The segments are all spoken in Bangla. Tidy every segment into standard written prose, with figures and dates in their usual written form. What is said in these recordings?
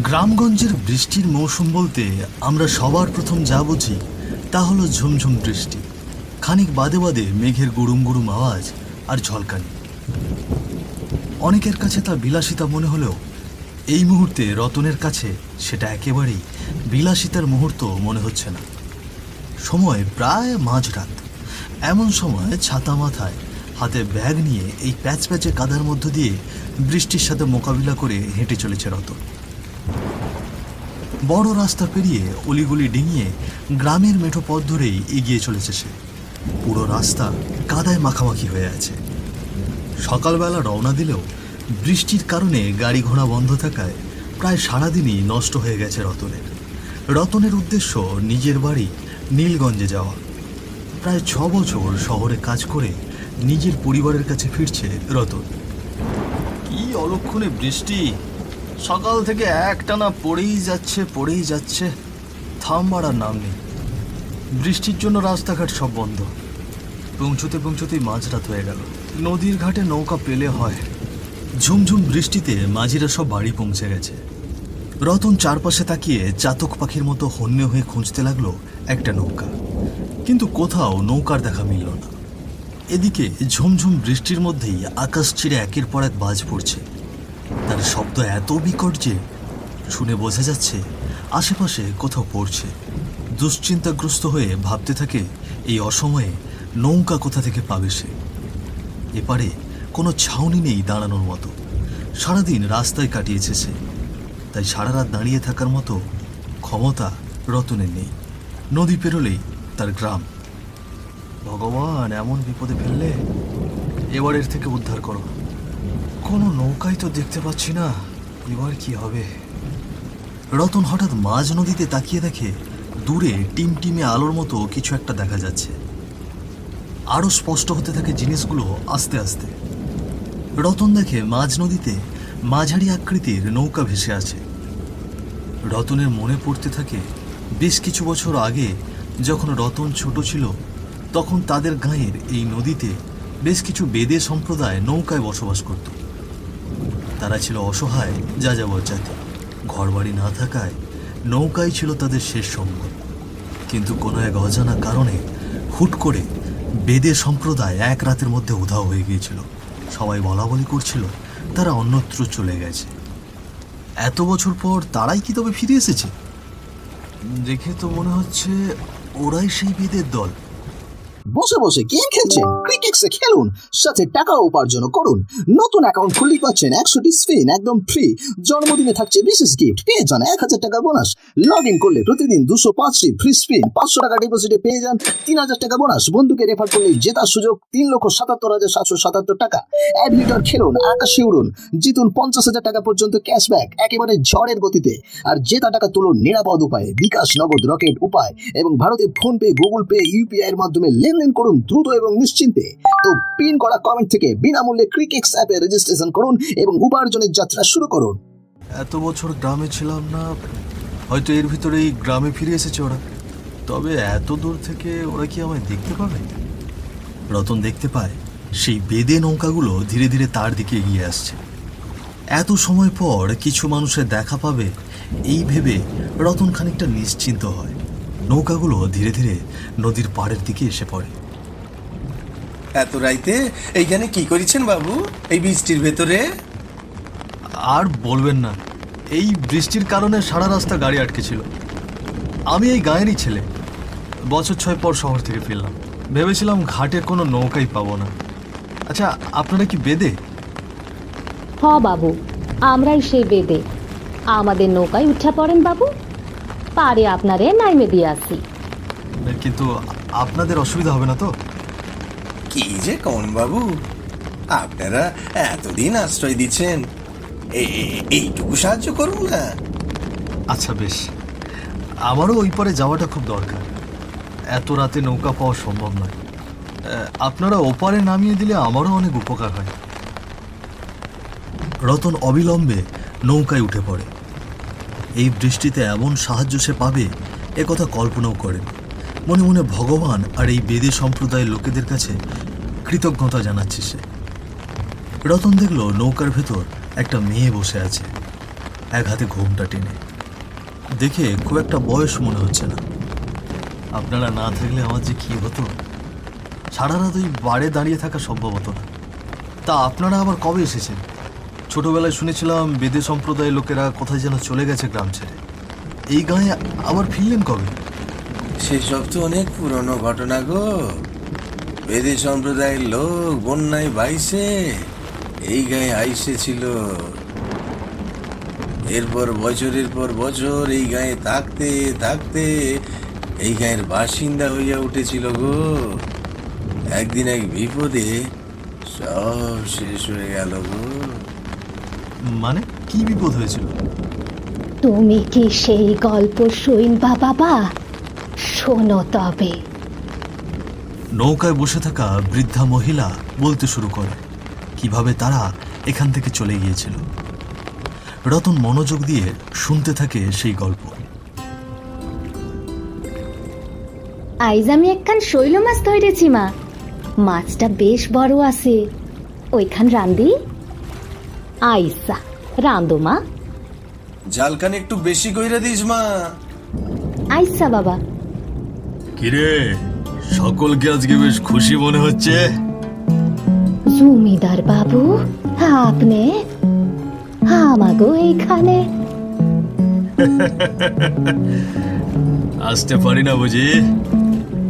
গ্রামগঞ্জের বৃষ্টির মৌসুম বলতে আমরা সবার প্রথম যা বুঝি তা হলো ঝুমঝুম বৃষ্টি। খানিক বাদে বাদে মেঘের গুড়ুম গুড়ুম আওয়াজ আর ঝলকানি। অনেকের কাছে তা বিলাসিতা মনে হলেও এই মুহূর্তে রতনের কাছে সেটা একেবারেই বিলাসিতার মুহূর্ত মনে হচ্ছে না। সময় প্রায় মাঝরাত। এমন সময় ছাতা মাথায়, হাতে ব্যাগ নিয়ে এই প্যাচ প্যাচে কাদার মধ্য দিয়ে বৃষ্টির সাথে মোকাবিলা করে হেঁটে চলেছে রতন। বড় রাস্তা পেরিয়ে অলিগলি ডিঙিয়ে গ্রামের মেঠো পথ ধরেই এগিয়ে চলেছে সে। পুরো রাস্তা কাদায় মাখামাখি হয়ে আছে। সকালবেলা রওনা দিলেও বৃষ্টির কারণে গাড়ি ঘোড়া বন্ধ থাকায় প্রায় সারাদিনই নষ্ট হয়ে গেছে রতনের উদ্দেশ্য নিজের বাড়ি নীলগঞ্জে যাওয়া। প্রায় 6 বছর শহরে কাজ করে নিজের পরিবারের কাছে ফিরছে রতন। কি অলক্ষণে বৃষ্টি! সকাল থেকে একটানা পড়েই যাচ্ছে, থামবার আর নাম নেই। বৃষ্টির জন্য রাস্তাঘাট সব বন্ধ। পৌঁছতেই মাঝরাত হয়ে গেল। নদীর ঘাটে নৌকা পেলে হয়। ঝুমঝুম বৃষ্টিতে মাঝিরা সব বাড়ি পৌঁছে গেছে। রতন চারপাশে তাকিয়ে চাতক পাখির মতো হন্যে হয়ে খুঁজতে লাগলো একটা নৌকা, কিন্তু কোথাও নৌকার দেখা মিলল না। এদিকে ঝুমঝুম বৃষ্টির মধ্যেই আকাশ চিরে একের পর এক বাজ পড়ছে। তার শব্দ এত বিকট যে শুনে বোঝা যাচ্ছে আশেপাশে কোথাও পড়ছে। দুশ্চিন্তাগ্রস্ত হয়ে ভাবতে থাকে এই অসময়ে নৌকা কোথা থেকে পাবে সে। এপারে কোনো ছাউনি নেই দাঁড়ানোর মতো। সারাদিন রাস্তায় কাটিয়েছে সে, তাই সারা রাত দাঁড়িয়ে থাকার মতো ক্ষমতা রতনের নেই। নদী পেরোলেই তার গ্রাম। ভগবান, এমন বিপদে ফেললে এবারের থেকে উদ্ধার করো। কোনো নৌকাই তো দেখতে পাচ্ছি না, এবার কি হবে? রতন হঠাৎ মাঝ নদীতে তাকিয়ে দেখে দূরে টিমটিমে আলোর মতো কিছু একটা দেখা যাচ্ছে। আরো স্পষ্ট হতে থাকে জিনিসগুলো আস্তে আস্তে। রতন দেখে মাঝ নদীতে মাঝারি আকৃতির নৌকা ভেসে আছে। রতনের মনে পড়তে থাকে বেশ কিছু বছর আগে যখন রতন ছোট ছিল, তখন তাদের গাঁয়ের এই নদীতে বেশ কিছু বেদে সম্প্রদায় নৌকায় বসবাস করত। তারা ছিল অসহায় যাযাবর জাতি। ঘরবাড়ি না থাকায় নৌকাই ছিল তাদের শেষ সম্বল। কিন্তু কোনো এক অজানা কারণে হুট করে বেদে সম্প্রদায় এক রাতের মধ্যে উধাও হয়ে গিয়েছিল। সবাই বলা বলি করছিল তারা অন্যত্র চলে গেছে। এত বছর পর তারাই কি তবে ফিরে এসেছে? দেখে তো মনে হচ্ছে ওরাই সেই বেদের দল। বসে বসে গেম খেলছেন? ক্রিকেক্সে খেলুন, সাথে টাকা উপার্জন করুন। নতুন অ্যাকাউন্ট খুললেই পাচ্ছেন 100টি স্পিন একদম ফ্রি। জন্মদিনে থাকছে বিশেষ গিফট, পেয়ে যান 1000 টাকা বোনাস। লগ ইন করলে প্রতিদিন 205টি ফ্রি স্পিন, 500 টাকা ডিপোজিটে পেয়ে যান 3000 টাকা বোনাস। বন্ধুকে রেফার করলে জেতার সুযোগ 3,77,777 টাকা। অ্যাডমিটর খেলুন, আকাশে উড়ুন, জিতুন 50,000 টাকা পর্যন্ত ক্যাশব্যাক একেবারে ঝড়ের গতিতে। আর জেতা টাকা তুলুন নিরাপদ উপায়ে, বিকাশ, নগদ, রকেট উপায় এবং ভারতে ফোনপে, গুগল পে, ইউপিআই এর মাধ্যমে লেনদেন করুন দ্রুত এবং নিশ্চিন্তে। তো পিন করা কমেন্ট থেকে বিনামূল্যে ক্রিকেক্স অ্যাপে রেজিস্ট্রেশন করুন এবং উপার্জনের যাত্রা শুরু করুন। এত বছর গ্রামে ছিলাম না, হয়তো এর ভিতরেই গ্রামে ফিরে এসেছে ওরা। তবে এত দূর থেকে ওরা কি আমায় দেখতে পাবে? রতন দেখতে পায় সেই বেদে নৌকাগুলো ধীরে ধীরে তার দিকে এগিয়ে আসছে। এত সময় পর কিছু মানুষের দেখা পাবে এই ভেবে রতন খানিকটা নিশ্চিন্ত হয়। নৌকাগুলো ধীরে ধীরে নদীর পাড়ের দিকে এসে পড়ে। এত রাইতে এইখানে কি করেছেন বাবু, এই বৃষ্টির ভেতরে? আর বলবেন না, এই বৃষ্টির কারণে সারা রাস্তা গাড়ি আটকে ছিল। আমি এই গাঁয়েরই ছেলে। বছর 6 পর শহর থেকে ফিরলাম। ভেবেছিলাম ঘাটে কোনো নৌকাই পাবো না। আচ্ছা, আপনারা কি বেদে? হ বাবু, আমরাই সেই বেদে। আমাদের নৌকায় উঠা পড়েন বাবু, পারে আপনারে নাইমে দিয়ে আসি। কিন্তু আপনাদের অসুবিধা হবে না তো? কি যে কোন বাবু, আপনারা এতদিন আশ্রয় দিচ্ছেন, এইটুকু সাহায্য করুন না। আচ্ছা বেশ, আমারও ওই পারে যাওয়াটা খুব দরকার। এত রাতে নৌকা পাওয়া সম্ভব নয়। আপনারা ওপারে নামিয়ে দিলে আমারও অনেক উপকার হয়। রতন অবিলম্বে নৌকায় উঠে পড়ে। এই বৃষ্টিতে এমন সাহায্য সে পাবে এ কথা কল্পনাও করেন। মনে মনে ভগবান আর এই বেদে সম্প্রদায়ের লোকেদের কাছে কৃতজ্ঞতা জানাচ্ছে সে। রতন দেখল নৌকার ভেতর একটা মেয়ে বসে আছে। এক হাতে ঘোমটা টেনে। দেখে খুব একটা বয়স মনে হচ্ছে না। আপনারা না থাকলে আমার যে কী হতো, সারা রাত ওই বারে দাঁড়িয়ে থাকা সম্ভব হতো না। তা আপনারা আবার কবে এসেছেন? ছোটবেলায় শুনেছিলাম বেদে সম্প্রদায়ের লোকেরা কোথায় যেন চলে গেছে গ্রাম ছেড়ে। এই গাঁয়ে আবার ফিরলেন কবে? সেসব তো অনেক পুরনো ঘটনা গো। বেদে সম্প্রদায়ের লোক বন্যায় বাইসে এই গায়ে আইসেছিল। এরপর বছরের পর বছর এই গায়ে থাকতে থাকতে এই গায়ের বাসিন্দা হইয়া উঠেছিল গো। একদিন এক বিপদে সব শেষ হয়ে গেল গো। মানে কি বিপদ হয়েছিল? তুমি কি সেই গল্প শুনবা বাবা? শোনো তবে। নৌকায় বসে থাকা বৃদ্ধা মহিলা বলতে শুরু করে কিভাবে তারা এখান থেকে চলে গিয়েছিল। রতন মনোযোগ দিয়ে শুনতে থাকে সেই গল্প। আইজ আমি একখান শৈল মাছ ধরেছি মা। মাছটা বেশ বড় আছে। ওইখান রান্দি? আইসা রান্দো মা। জালখান একটু বেশি কইরা দিস মা। আইসা বাবা। কিরে, সকলকে আজকে বেশ খুশি মনে হচ্ছে। জমিদার বাবু, আপনি আমাগো এইখানে? আসতে পারি না বুঝি?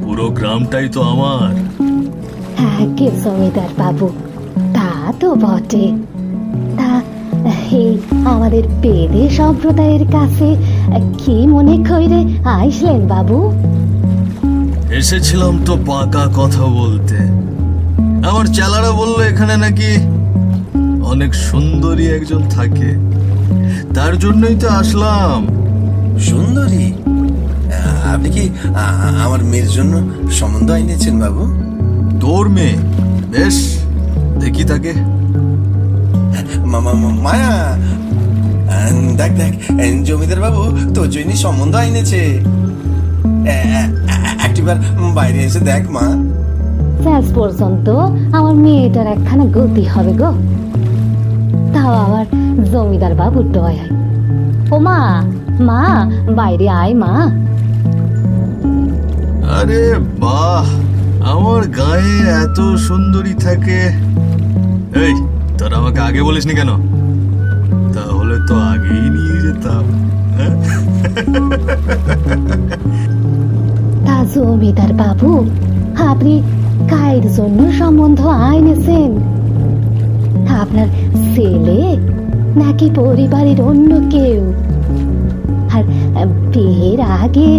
পুরো গ্রামটাই তো আমার। হ্যাঁ কে জমিদার বাবু, তা তো বটে। তা এই আমাদের বেদে সম্প্রদায়ের কাছে কি মনে কইরে আইসলেন বাবু? এসেছিলাম তো পাকা কথা বলতে। আমার চেলারা বললো এখানে নাকি অনেক সুন্দরী একজন থাকে, তার জন্যই তো আসলাম। সুন্দরী? আপনি কি আমার মেয়ের জন্য সম্বন্ধ আইনেছেন বাবু? তোর মেয়ে? বেশ, দেখি তাকে। মায়া, দেখ দেখ, জমিদার বাবু তোর জন্য সম্বন্ধ আইনেছে। একটিবার বাইরে এসে দেখ মা। শেষ পর্যন্ত আমার মেয়েটার একখানা গতি হবে গো। তাও আবার জমিদার বাবুর দয়ায়। ও মা, মা বাইরে আয় মা। আরে বাহ, আমার গায়ে এত সুন্দরী থাকে। এই, তোরা আমাকে আগে বলিসনি কেন? তাহলে তো আগেই নিয়ে যেতাম। হ্যাঁ? তা জমিদার বাবু, আপনি কায়ের জন্য সম্বন্ধ আইনেছেন? আপনার ছেলে নাকি পরিবারের অন্য কেউ? আর বিয়ের আগে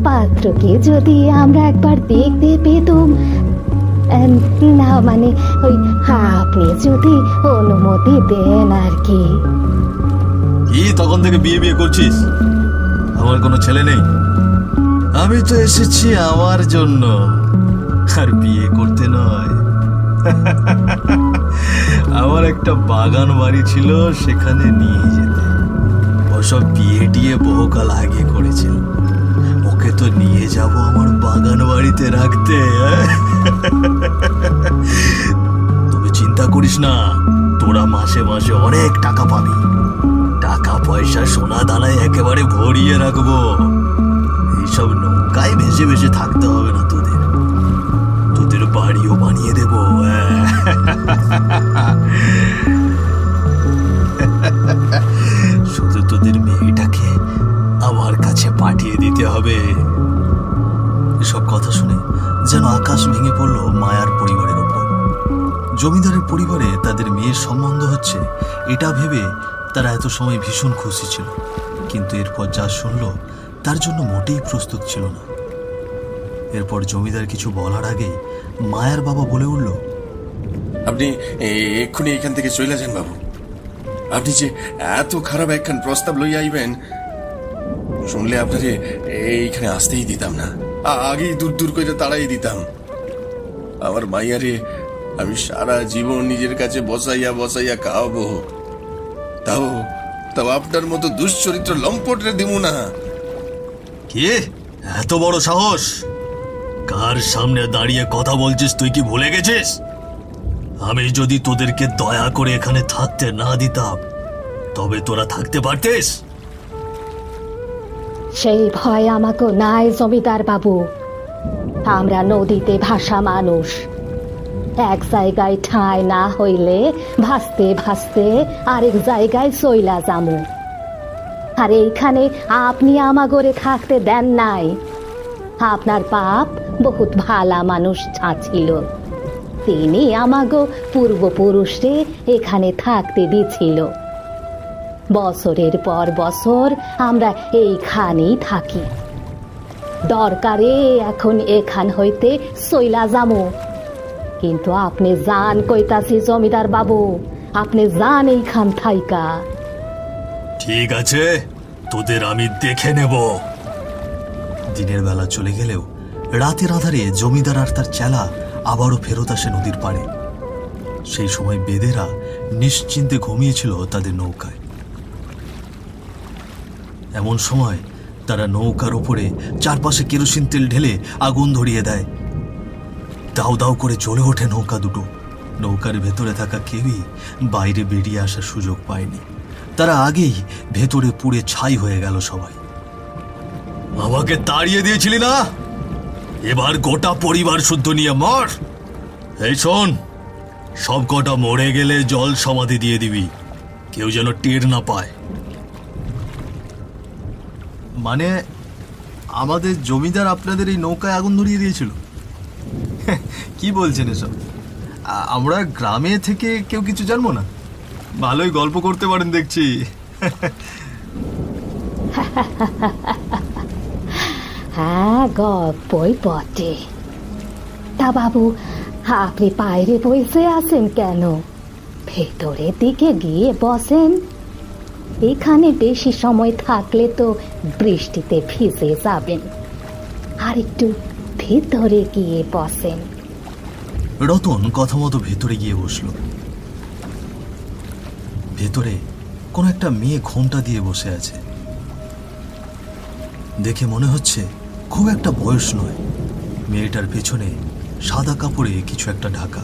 পাত্রকে যদি আমরা একবার দেখতে পেতাম, না মানে ওই আপনি যদি অনুমতি দেন আর কি। কি তখন থেকে বিয়ে বিয়ে করছিস? আমার কোনো ছেলে নেই। আমি তো এসেছি আমার জন্য, আর বিয়ে করতে নয়। আমার একটা বাগান বাড়ি ছিল, সেখানে নিয়ে যেতে। ওসব বিয়ে টিয়ে বহুকাল আগে করেছিল। ওকে তো নিয়ে যাব আমার বাগান বাড়িতে রাখতে। তবে চিন্তা করিস না, তোরা মাসে মাসে অনেক টাকা পাবি। টাকা পয়সা সোনা দানায় একেবারে ভরিয়ে রাখবো। এইসব নৌকায় ভেসে ভেসে থাকতে হবে না তোদের। তোদের বাড়িও বানিয়ে দেব। শুধু তোদের মেয়েটাকে আমার কাছে পাঠিয়ে দিতে হবে। এসব কথা শুনে যেন আকাশ ভেঙে পড়ল মায়ার পরিবারের ওপর। জমিদারের পরিবারে তাদের মেয়ের সম্বন্ধ হচ্ছে এটা ভেবে তারা এত সময় ভীষণ খুশি ছিল, কিন্তু এরপর যা শুনল তার জন্য মোটেই প্রস্তুত ছিল না। এরপর জমিদার কিছু বলার আগেই মায়ার বাবা বলে উঠল, আপনি এক্ষুনি এখান থেকে চলে যান বাবু। আপনি যে এত খারাপ একখান প্রস্তাব লইয়া আইবেন শুনলে আপনাকে এইখানে আসতেই দিতাম না। আগেই দূর দূর করে তাড়াই দিতাম। আমার মাইয়ারে আমি সারা জীবন নিজের কাছে বসাইয়া বসাইয়া খাওয়াবো, তাও তাও আপনার মতো দুশ্চরিত্র লম্পটরে দিব না। কে এত বড় সাহস? কার সামনে দাঁড়িয়ে কথা বলছিস তুই? কি ভুলে গেছিস? আমি যদি তোদেরকে দয়া করে এখানে থাকতে না দিতাম তবে তোরা থাকতে পারতিস। সেই ভয় আমাকে নাই জমিদার বাবু। আমরা নদীতে ভাসা মানুষ, এক জায়গায় ঠাঁই না হইলে ভাসতে ভাসতে আরেক জায়গায় চইলা যামু। আর এইখানে আপনি আমাগরে থাকতে দেন নাই। আপনার বাপ বহুত ভালা মানুষ ছিল, তিনি আমাগো পূর্বপুরুষে এখানে থাকতে দিছিল। বছরের পর বছর আমরা এইখানেই থাকি। দরকারে এখন এখান হইতে চইলা যামু, কিন্তু আপনি যান কইতাছি জমিদার বাবু, আপনি যান এইখান থাইকা। ঠিক আছে, তোদের আমি দেখে নেব। দিনের বেলা চলে গেলেও রাতের আধারে জমিদার আর তার চেলা আবারও ফেরত আসে নদীর পাড়ে। সেই সময় বেদেরা নিশ্চিন্তে ঘুমিয়েছিল তাদের নৌকায়। এমন সময় তারা নৌকার উপরে চারপাশে কেরোসিন তেল ঢেলে আগুন ধরিয়ে দেয়। দাউ দাউ করে জ্বলে ওঠে নৌকা দুটো। নৌকার ভেতরে থাকা কেউই বাইরে বেরিয়ে আসার সুযোগ পায়নি। তারা আগেই ভেতরে পুড়ে ছাই হয়ে গেল সবাই। আমাকে তাড়িয়ে দিয়েছিলি না, এবার গোটা পরিবার শুদ্ধ নিয়ে মর। এই শোন, সব কটা মরে গেলে জল সমাধি দিয়ে দিবি, কেউ যেন টের না পায়। মানে আমাদের জমিদার আপনাদের এই নৌকায় আগুন ধরিয়ে দিয়েছিল? কি বলছেন এসব? আমরা গ্রামে থেকে কেউ কিছু জানবো না? ভালোই গল্প করতে পারেন দেখছি। হ্যাঁ, গল্পই বটে। তা বাবু, আপনি বাইরে বসে আছেন কেন? ভেতরের দিকে গিয়ে বসেন। এখানে বেশি সময় থাকলে তো বৃষ্টিতে ভিজে যাবেন। আর একটু ভেতরে গিয়ে বসেন। রতন কথা মতো ভেতরে গিয়ে বসল। ভেতরে কোনো একটা মেয়ে ঘোমটা দিয়ে বসে আছে। দেখে মনে হচ্ছে খুব একটা বয়স নয়। মেয়েটার পেছনে সাদা কাপড়ে কিছু একটা ঢাকা।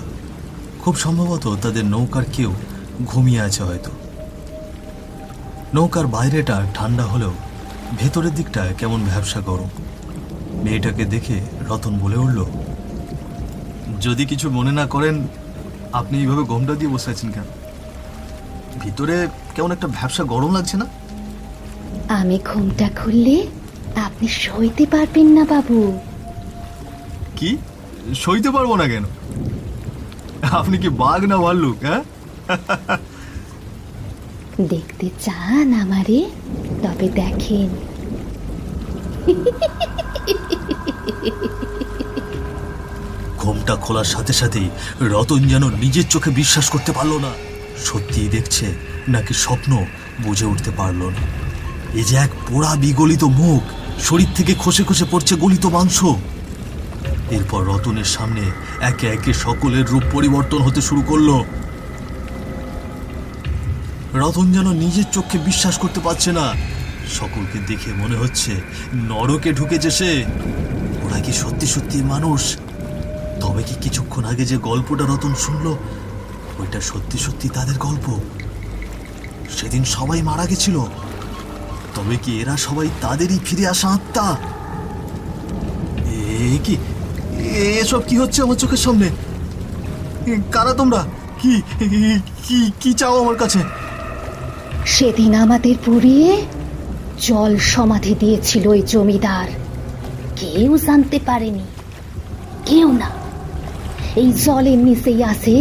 খুব সম্ভবত তাদের নৌকার কেউ ঘুমিয়ে আছে হয়তো। নৌকার বাইরেটা ঠান্ডা হলেও ভেতরের দিকটা কেমন ভ্যাবসা গরম। মেয়েটাকে দেখে রতন বলে উঠল, যদি কিছু মনে না করেন, আপনি এইভাবে ঘোমটা দিয়ে বসে আছেন কেন? ভিতরে কেমন একটা ভ্যাবসা গরম লাগছে না? আমি ঘুমটা খুললে আপনি সইতে পারবেন না বাবু। কি সইতে পারবো না কেন? আপনি কি বাঘ না ভাল্লুক? হ্যাঁ, দেখতে চান আমারে? তবে দেখেন। ঘোমটা খোলার সাথে সাথেই রতন যেন নিজের চোখে বিশ্বাস করতে পারলো না। সত্যিই দেখছে নাকি স্বপ্ন বুঝে উঠতে পারলো না। এই যে এক পোড়া বিগলিত মুখ, শরীর থেকে খসে খসে পড়ছে গলিত মাংস। এরপর রতনের সামনে একে একে সকলের রূপ পরিবর্তন হতে শুরু করলো। রতন যেন নিজের চোখে বিশ্বাস করতে পারছে না। সকলকে দেখে মনে হচ্ছে নরকে ঢুকেছে সে। ওরা কি সত্যি সত্যি মানুষ? তবে কি কিছুক্ষণ আগে যে গল্পটা রতন শুনলো, ওইটা সত্যি সত্যি তাদের গল্প? সেদিন সবাই মারা গেছিল, তবে কি এরা সবাই তাদেরই ফিরে আসা আত্মা? কি এসব কি হচ্ছে আমার চোখের সামনে? কারা তোমরা? কি কি কি চাও আমার কাছে? সেদিন আমাদের পুড়িয়ে জল সমাধি দিয়েছিল ওই জমিদার। কেউ জানতে পারেনি, কেউ না। এই জলের নিচেই আছে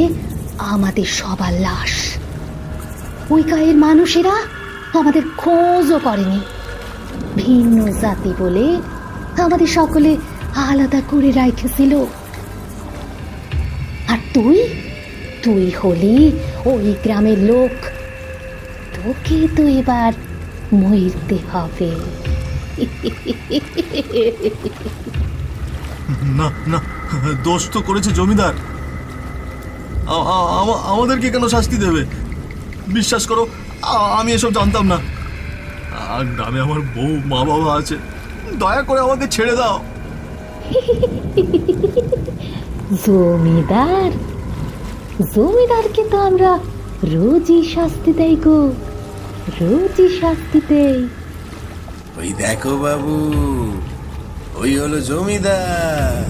আমাদের সবার লাশ। ওই গায়ের মানুষেরা আমাদের খোঁজও করেনি। ভিন্ন জাতি বলে আমাদের সকলে আলাদা করে রাখেছিল। আর তুই তুই হলি ওই গ্রামের লোক। তোকে তো এবার মরতে হবে। না না, দোষ তো করেছে জমিদার। আমাদেরকে কেন শাস্তি দেবে? বিশ্বাস করো, আমি এসব জানতাম না। আর গ্রামে আমার বউ মা বাবা আছে, দয়া করে আমাকে ছেড়ে দাও। জমিদারকে তো আমরা রোজই শাস্তি দেই গো। রোজই শাস্তিতেই। ওই দেখো বাবু, ওই হলো জমিদার।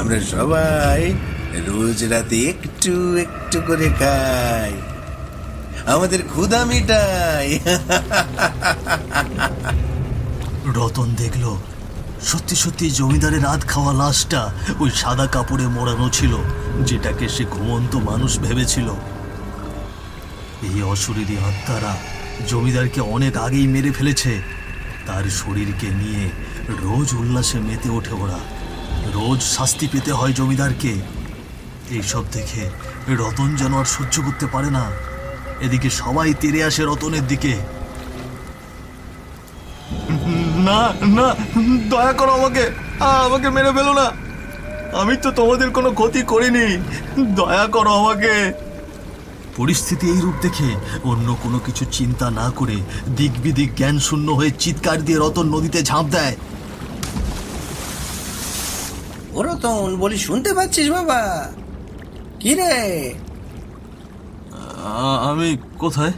আমরা সবাই রোজ রাতে একটু একটু করে খাই, আমাদের ক্ষুধা মিটাই। রতন দেখলো সত্যি সত্যি জমিদারের রাত খাওয়া লাশটা ওই সাদা কাপড়ে মোড়ানো ছিল, যেটাকে সে ঘুমন্ত মানুষ ভেবেছিল। এই অশরীরী আত্মারা জমিদারকে অনেক আগেই মেরে ফেলেছে। তার শরীরকে নিয়ে রোজ উল্লাসে মেতে ওঠে ওরা। রোজ শাস্তি পেতে হয় জমিদারকে। এইসব দেখে রতন যেন আর সহ্য করতে পারে না। এদিকে সবাই তেড়ে আসে রতনের দিকে। না না, দয়া করো আমাকে, আমাকে মেরে ফেলো না। আমি তো তোমাদের কোনো ক্ষতি করিনি, দয়া করো আমাকে। পরিস্থিতি এই রূপ দেখে অন্য কোনো কিছু চিন্তা না করে দিক বিদিক জ্ঞান শূন্য হয়ে চিৎকার দিয়ে রতন নদীতে ঝাঁপ দেয়। ও রতন, বলি শুনতে পাচ্ছিস বাবা? কি রে? আমি কোথায়?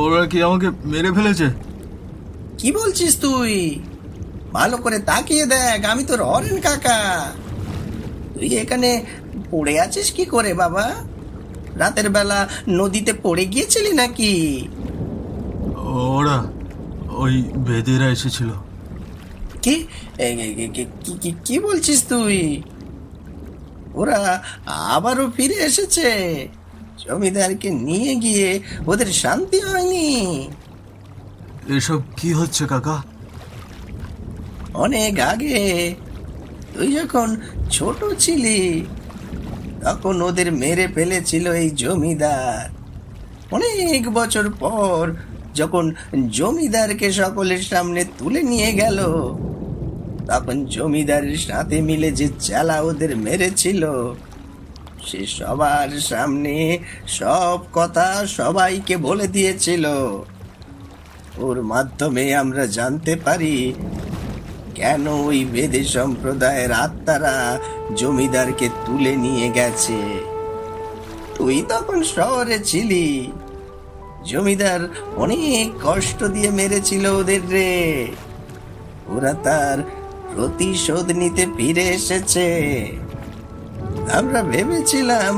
ওরা কি আমাকে মেরে ফেলেছে? কি বলছিস তুই? ভালো করে তাকিয়ে দেখ, আমি তোর হরেন কাকা। তুই এখানে পড়ে আছিস কি করে বাবা? রাতের বেলা নদীতে পড়ে গিয়েছিলি নাকি? ওরা ওই বেদেরা এসেছিল। কি কি বলছিস তুই? ওরা আবারও ফিরে এসেছে? জমিদারকে নিয়ে গিয়ে ওদের শান্তি হয়নি? এসব কি হচ্ছে কাকা? অনেক আগে তুই যখন ছোট ছিলি তখন ওদের মেরে ফেলেছিল এই জমিদার। অনেক বছর পর যখন জমিদারকে সকলের সামনে তুলে নিয়ে গেল, তখন জমিদারের সাথে মিলে যে চেলা ওদের মেরেছিল, সে সবার সামনে সব কথা সবাইকে বলে দিয়েছিল। ওর মাধ্যমে আমরা জানতে পারি কেন ওই বেদে সম্প্রদায়ের আত্মারা জমিদারকে তুলে নিয়ে গেছে। তুই তখন শহরে ছিলি। জমিদার অনেক কষ্ট দিয়ে মেরেছিল ওদের রে। ওরা তার প্রতিশোধ নিতে ফিরে এসেছে। আমরা ভেবেছিলাম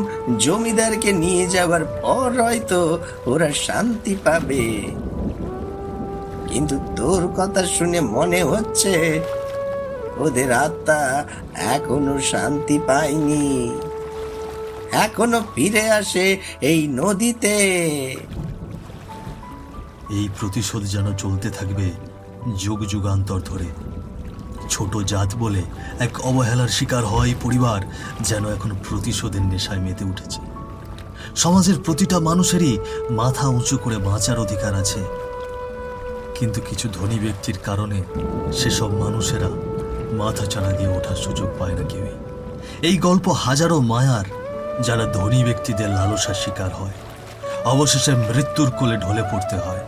জমিদারকে নিয়ে যাওয়ার পর হয়তো ওরা শান্তি পাবে, কিন্তু তোর কথা শুনে মনে হচ্ছে ওদের আত্মা এখনো শান্তি পায়নি, এখনো ফিরে আসে এই নদীতে। এই প্রতিশোধ যেন চলতে থাকবে যুগ যুগান্তর ধরে। ছোট জাত বলে এক অবহেলার শিকার হয় পরিবার যেন এখন প্রতিশোধের নেশায় মেতে উঠেছে। সমাজের প্রতিটা মানুষেরই মাথা উঁচু করে বাঁচার অধিকার আছে, কিন্তু কিছু ধনী ব্যক্তির কারণে সেসব মানুষেরা মাথা চাড়া দিয়ে ওঠার সুযোগ পায় না কেউই। এই গল্প হাজারো মায়ার, যারা ধনী ব্যক্তিদের লালসার শিকার হয়, অবশেষে মৃত্যুর কোলে ঢলে পড়তে হয়।